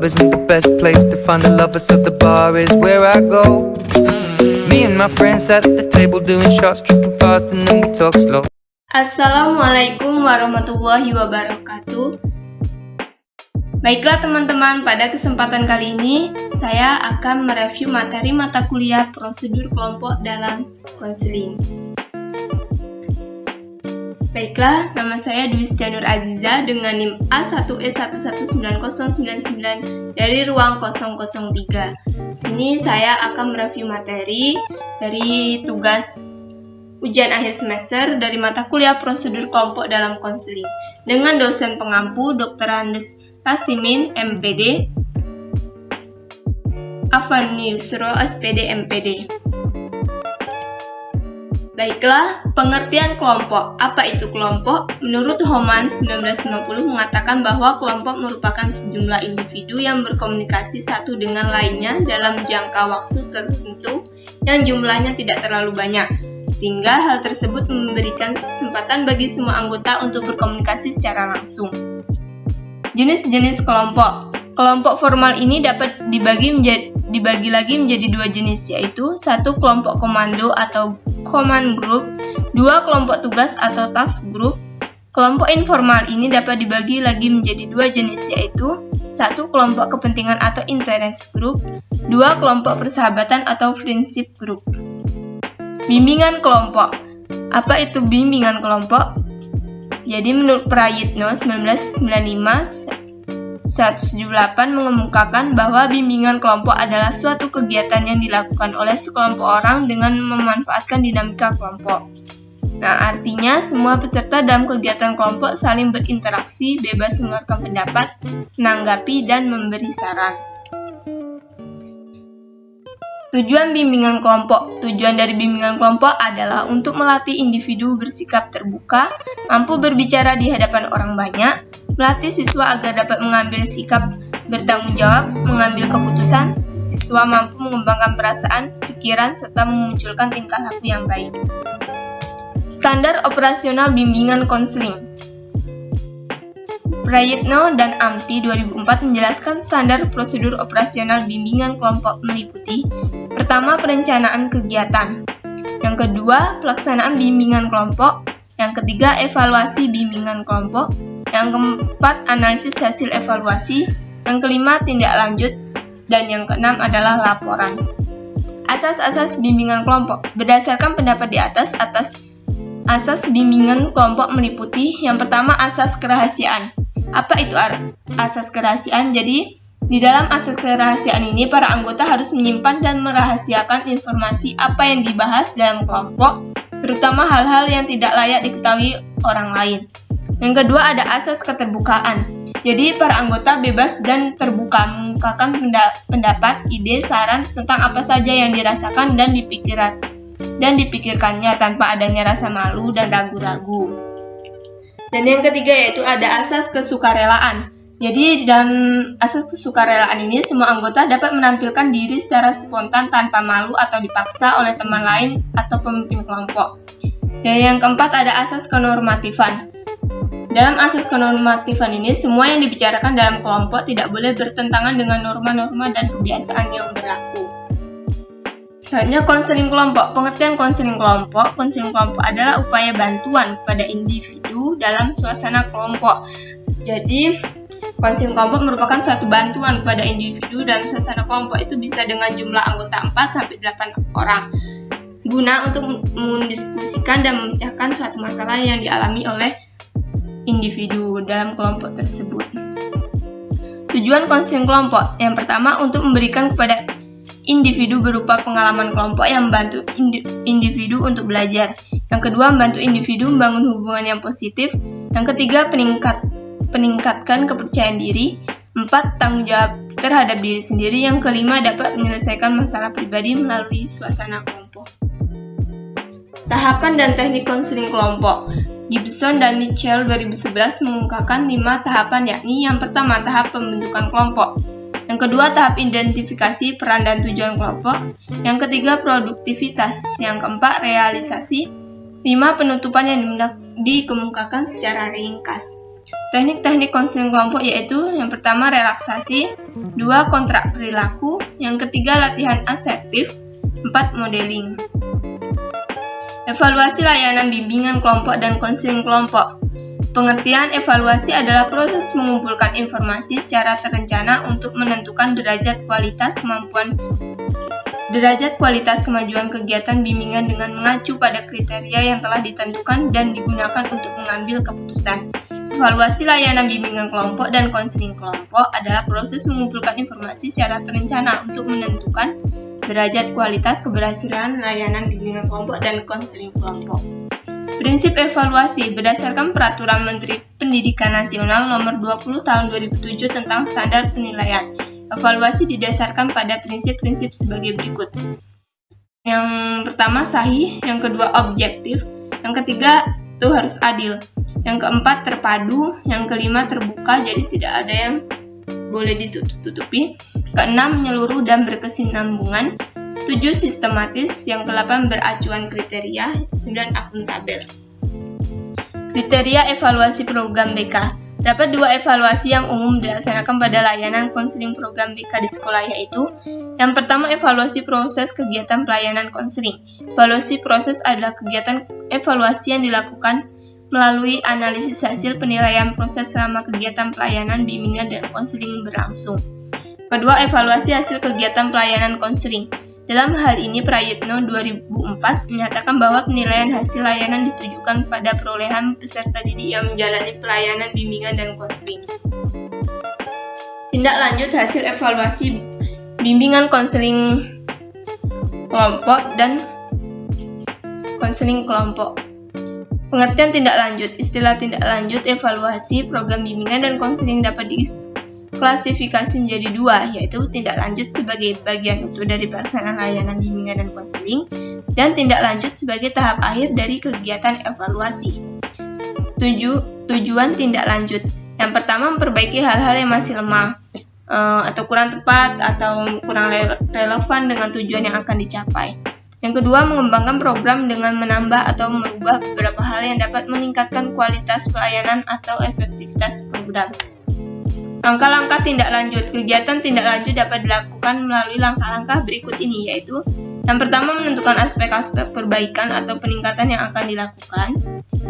club isn't the best place to find the lovers, so the bar is where I go. Me and my friends at the table doing shots, tripping fast and then we talk slow. Assalamualaikum warahmatullahi wabarakatuh. Baiklah teman-teman, pada kesempatan kali ini saya akan mereview materi mata kuliah prosedur kelompok dalam konseling. Baiklah, nama saya Dwi Setianur Aziza dengan NIM A1E119099 dari ruang 003. Di sini saya akan mereview materi dari tugas ujian akhir semester dari mata kuliah prosedur kelompok dalam konseling dengan dosen pengampu Dr. Andes Rasimin, MPD, Afan Yusro, SPD, MPD. Baiklah, pengertian kelompok. Apa itu kelompok? Menurut Homan 1950 mengatakan bahwa kelompok merupakan sejumlah individu yang berkomunikasi satu dengan lainnya dalam jangka waktu tertentu yang jumlahnya tidak terlalu banyak, sehingga hal tersebut memberikan kesempatan bagi semua anggota untuk berkomunikasi secara langsung. Jenis-jenis kelompok. Kelompok formal ini dapat dibagi lagi menjadi dua jenis, yaitu satu kelompok komando atau command group, dua kelompok tugas atau task group. Kelompok informal ini dapat dibagi lagi menjadi dua jenis, yaitu satu kelompok kepentingan atau interest group, dua kelompok persahabatan atau friendship group. Bimbingan kelompok. Apa itu bimbingan kelompok? Jadi menurut Prayitno 1995-178 mengemukakan bahwa bimbingan kelompok adalah suatu kegiatan yang dilakukan oleh sekelompok orang dengan memanfaatkan dinamika kelompok. Nah, artinya semua peserta dalam kegiatan kelompok saling berinteraksi, bebas mengeluarkan pendapat, menanggapi, dan memberi saran. Tujuan bimbingan kelompok. Tujuan dari bimbingan kelompok adalah untuk melatih individu bersikap terbuka, mampu berbicara di hadapan orang banyak, melatih siswa agar dapat mengambil sikap bertanggung jawab, mengambil keputusan, siswa mampu mengembangkan perasaan, pikiran, serta memunculkan tingkah laku yang baik. Standar operasional bimbingan konseling. Prayitno dan Amti 2004 menjelaskan standar prosedur operasional bimbingan kelompok meliputi: pertama, perencanaan kegiatan; yang kedua, pelaksanaan bimbingan kelompok; yang ketiga, evaluasi bimbingan kelompok; yang keempat, analisis hasil evaluasi; yang kelima, tindak lanjut; dan yang keenam adalah laporan. Asas-asas bimbingan kelompok. Berdasarkan pendapat di atas, asas bimbingan kelompok meliputi: yang pertama, asas kerahasiaan. Apa itu asas kerahasiaan? Jadi, di dalam asas kerahasiaan ini, para anggota harus menyimpan dan merahasiakan informasi apa yang dibahas dalam kelompok, terutama hal-hal yang tidak layak diketahui orang lain. Yang kedua, ada asas keterbukaan. Jadi, para anggota bebas dan terbuka mengungkapkan pendapat, ide, saran tentang apa saja yang dirasakan dan dipikirkannya tanpa adanya rasa malu dan ragu-ragu. Dan yang ketiga yaitu ada asas kesukarelaan. Jadi di dalam asas kesukarelaan ini semua anggota dapat menampilkan diri secara spontan tanpa malu atau dipaksa oleh teman lain atau pemimpin kelompok. Dan yang keempat ada asas kenormatifan. Dalam asas kenormatifan ini semua yang dibicarakan dalam kelompok tidak boleh bertentangan dengan norma-norma dan kebiasaan yang berlaku. Selanjutnya, konseling kelompok. Pengertian konseling kelompok. Konseling kelompok adalah upaya bantuan pada individu dalam suasana kelompok. Jadi, konseling kelompok merupakan suatu bantuan kepada individu dalam suasana kelompok. Itu bisa dengan jumlah anggota 4-8 orang. Guna untuk mendiskusikan dan memecahkan suatu masalah yang dialami oleh individu dalam kelompok tersebut. Tujuan konseling kelompok. Yang pertama, untuk memberikan kepada individu berupa pengalaman kelompok yang membantu individu untuk belajar. Yang kedua, membantu individu membangun hubungan yang positif. Yang ketiga, peningkatkan kepercayaan diri. 4, tanggung jawab terhadap diri sendiri. Yang kelima, dapat menyelesaikan masalah pribadi melalui suasana kelompok. Tahapan dan teknik konseling kelompok. Gibson dan Mitchell 2011 mengungkapkan 5 tahapan, yakni yang pertama, tahap pembentukan kelompok. Yang kedua, tahap identifikasi peran dan tujuan kelompok. Yang ketiga, produktivitas. Yang keempat, realisasi. 5, penutupan yang dikemukakan secara ringkas. Teknik-teknik konseling kelompok yaitu yang pertama relaksasi, 2 kontrak perilaku, yang ketiga latihan asertif, 4 modeling. Evaluasi layanan bimbingan kelompok dan konseling kelompok. Pengertian evaluasi adalah proses mengumpulkan informasi secara terencana untuk menentukan derajat kualitas kemajuan kegiatan bimbingan dengan mengacu pada kriteria yang telah ditentukan dan digunakan untuk mengambil keputusan. Evaluasi layanan bimbingan kelompok dan konseling kelompok adalah proses mengumpulkan informasi secara terencana untuk menentukan derajat kualitas keberhasilan layanan bimbingan kelompok dan konseling kelompok. Prinsip evaluasi berdasarkan Peraturan Menteri Pendidikan Nasional Nomor 20 Tahun 2007 tentang Standar Penilaian. Evaluasi didasarkan pada prinsip-prinsip sebagai berikut. Yang pertama sahih, yang kedua objektif, yang ketiga itu harus adil, yang keempat terpadu, yang kelima terbuka jadi tidak ada yang boleh ditutup-tutupi, keenam menyeluruh dan berkesinambungan, 7 sistematis, yang ke-8 beracuan kriteria, 9 akuntabel. Kriteria evaluasi program BK. Dapat 2 evaluasi yang umum dilaksanakan pada layanan konseling program BK di sekolah, yaitu yang pertama evaluasi proses kegiatan pelayanan konseling. Evaluasi proses adalah kegiatan evaluasi yang dilakukan melalui analisis hasil penilaian proses selama kegiatan pelayanan bimbingan dan konseling berlangsung. Kedua, evaluasi hasil kegiatan pelayanan konseling. Dalam hal ini, Prayitno 2004 menyatakan bahwa penilaian hasil layanan ditujukan pada perolehan peserta didik yang menjalani pelayanan bimbingan dan konseling. Tindak lanjut hasil evaluasi bimbingan konseling kelompok dan konseling kelompok. Pengertian tindak lanjut. Istilah tindak lanjut evaluasi program bimbingan dan konseling dapat diklasifikasi menjadi 2, yaitu tindak lanjut sebagai bagian utuh dari pelaksanaan layanan bimbingan dan konseling, dan tindak lanjut sebagai tahap akhir dari kegiatan evaluasi. Tujuan tindak lanjut. Yang pertama, memperbaiki hal-hal yang masih lemah, atau kurang tepat, atau kurang relevan dengan tujuan yang akan dicapai. Yang kedua, mengembangkan program dengan menambah atau merubah beberapa hal yang dapat meningkatkan kualitas pelayanan atau efektivitas program. Langkah-langkah tindak lanjut. Kegiatan tindak lanjut dapat dilakukan melalui langkah-langkah berikut ini, yaitu yang pertama, menentukan aspek-aspek perbaikan atau peningkatan yang akan dilakukan.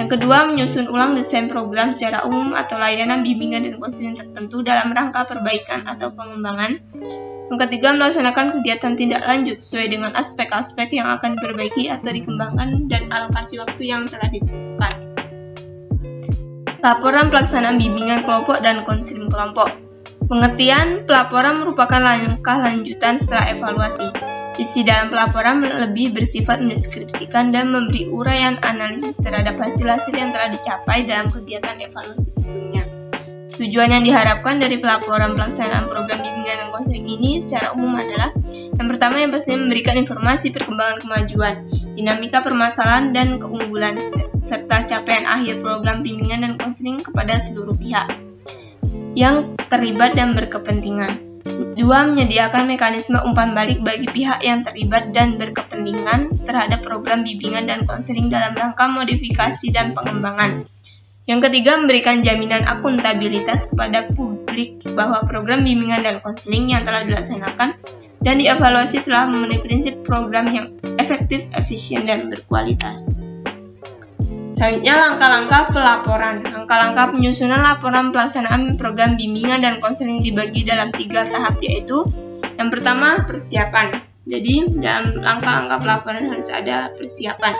Yang kedua, menyusun ulang desain program secara umum atau layanan bimbingan dan konseling tertentu dalam rangka perbaikan atau pengembangan. Yang ketiga, melaksanakan kegiatan tindak lanjut sesuai dengan aspek-aspek yang akan diperbaiki atau dikembangkan dan alokasi waktu yang telah ditentukan. Laporan pelaksanaan bimbingan kelompok dan konseling kelompok. Pengertian pelaporan merupakan langkah lanjutan setelah evaluasi. Isi dalam pelaporan lebih bersifat mendeskripsikan dan memberi uraian analisis terhadap hasil-hasil yang telah dicapai dalam kegiatan evaluasi sebelumnya. Tujuan yang diharapkan dari pelaporan pelaksanaan program bimbingan dan konseling ini secara umum adalah yang pertama, yang pastinya memberikan informasi perkembangan kemajuan, dinamika permasalahan dan keunggulan, serta capaian akhir program bimbingan dan konseling kepada seluruh pihak yang terlibat dan berkepentingan. 2. Menyediakan mekanisme umpan balik bagi pihak yang terlibat dan berkepentingan terhadap program bimbingan dan konseling dalam rangka modifikasi dan pengembangan. Yang ketiga, memberikan jaminan akuntabilitas kepada publik bahwa program bimbingan dan konseling yang telah dilaksanakan dan dievaluasi telah memenuhi prinsip program yang efektif, efisien, dan berkualitas. Selanjutnya, langkah-langkah pelaporan. Langkah-langkah penyusunan laporan pelaksanaan program bimbingan dan konseling dibagi dalam 3 tahap, yaitu yang pertama, persiapan. Jadi, dalam langkah-langkah pelaporan harus ada persiapan.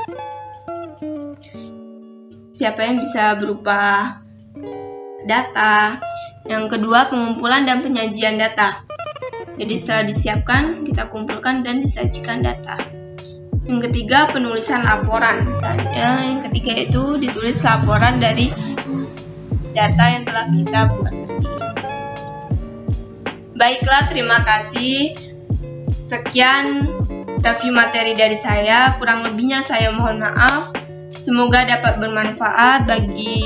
Siapa yang bisa berupa data. Yang kedua, pengumpulan dan penyajian data. Jadi setelah disiapkan, kita kumpulkan dan disajikan data. Yang ketiga, penulisan laporan. Misalnya, yang ketiga itu ditulis laporan dari data yang telah kita buat tadi. Baiklah, terima kasih. Sekian review materi dari saya. Kurang lebihnya saya mohon maaf. Semoga dapat bermanfaat bagi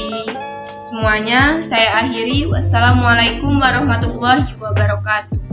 semuanya. Saya akhiri. Wassalamualaikum warahmatullahi wabarakatuh.